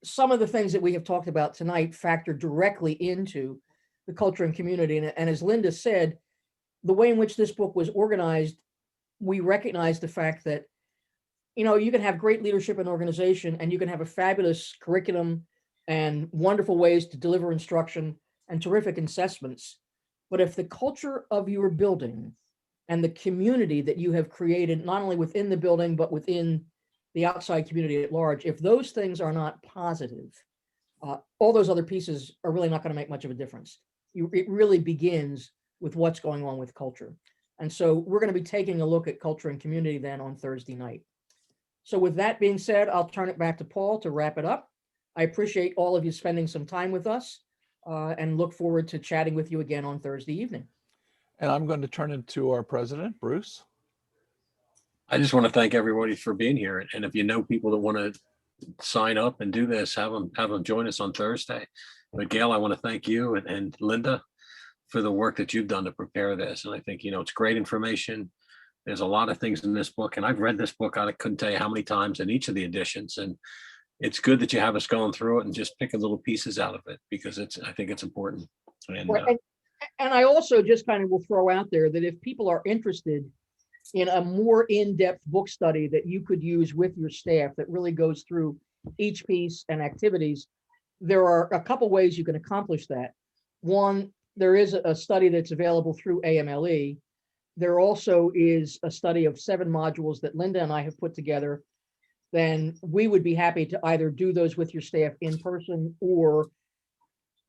some of the things that we have talked about tonight factor directly into the culture and community. And as Linda said, the way in which this book was organized, we recognize the fact that, you can have great leadership and organization, and you can have a fabulous curriculum and wonderful ways to deliver instruction and terrific assessments. But if the culture of your building and the community that you have created, not only within the building, but within the outside community at large, if those things are not positive, all those other pieces are really not going to make much of a difference. It really begins with what's going on with culture. And so we're going to be taking a look at culture and community then on Thursday night. So with that being said, I'll turn it back to Paul to wrap it up. I appreciate all of you spending some time with us and look forward to chatting with you again on Thursday evening. And I'm going to turn it to our president, Bruce. I just want to thank everybody for being here. And if you know people that want to sign up and do this, have them join us on Thursday. But Gail, I want to thank you and Linda for the work that you've done to prepare this. And I think, it's great information. There's a lot of things in this book, and I've read this book, I couldn't tell you how many times in each of the editions. And it's good that you have us going through it and just picking little pieces out of it, because I think it's important. And I also just kind of will throw out there that if people are interested in a more in-depth book study that you could use with your staff that really goes through each piece and activities, there are a couple ways you can accomplish that. One, there is a study that's available through AMLE. There also is a study of 7 modules that Linda and I have put together. Then we would be happy to either do those with your staff in person or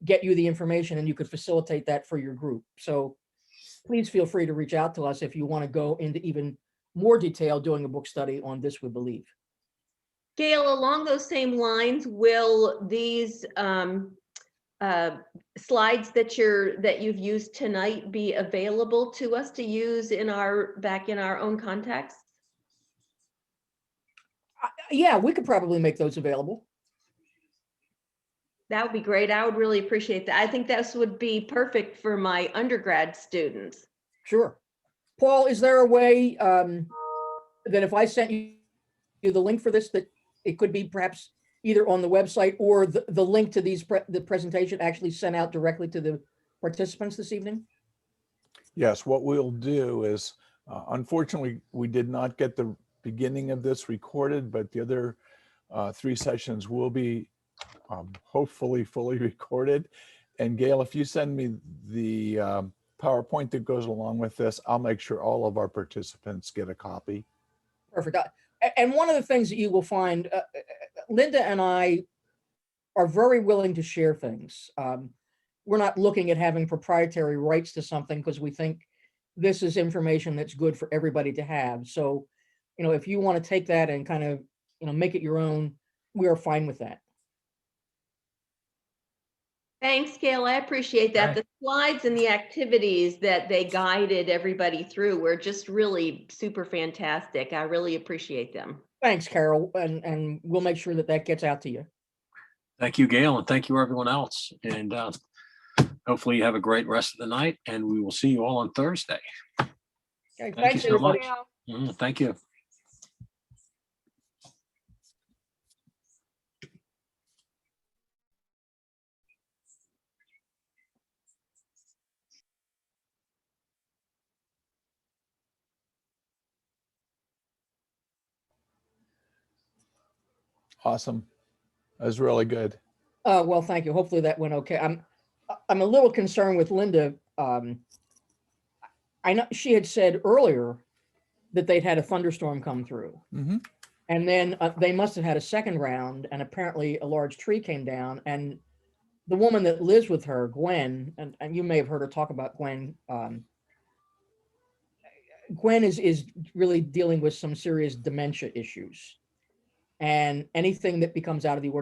get you the information, and you could facilitate that for your group. So please feel free to reach out to us if you want to go into even more detail doing a book study on This We Believe. Gail, along those same lines, will these slides that you've used tonight be available to us to use back in our own contexts? Yeah, we could probably make those available. That would be great. I would really appreciate that. I think this would be perfect for my undergrad students. Sure. Paul, is there a way that if I sent you the link for this, that it could be perhaps either on the website or the link to the presentation actually sent out directly to the participants this evening? Yes, what we'll do is, unfortunately, we did not get the beginning of this recorded, but the other 3 sessions will be hopefully fully recorded. And Gail, if you send me the PowerPoint that goes along with this, I'll make sure all of our participants get a copy. Perfect. And one of the things that you will find, Linda and I are very willing to share things. We're not looking at having proprietary rights to something because we think this is information that's good for everybody to have. So, if you want to take that and kind of, make it your own, we are fine with that. Thanks, Gail. I appreciate that. The slides and the activities that they guided everybody through were just really super fantastic. I really appreciate them. Thanks, Carol. And we'll make sure that gets out to you. Thank you, Gail, and thank you everyone else. And hopefully you have a great rest of the night, and we will see you all on Thursday. Okay, Thank you thanks, so everybody. much. Thank you. Awesome. That was really good. Well, thank you. Hopefully that went okay. I'm a little concerned with Linda. I know she had said earlier that they'd had a thunderstorm come through. Mhm. And then they must have had a second round, and apparently a large tree came down, and the woman that lives with her, Gwen, and you may have heard her talk about Gwen. Gwen is really dealing with some serious dementia issues, and anything that becomes out of the ordinary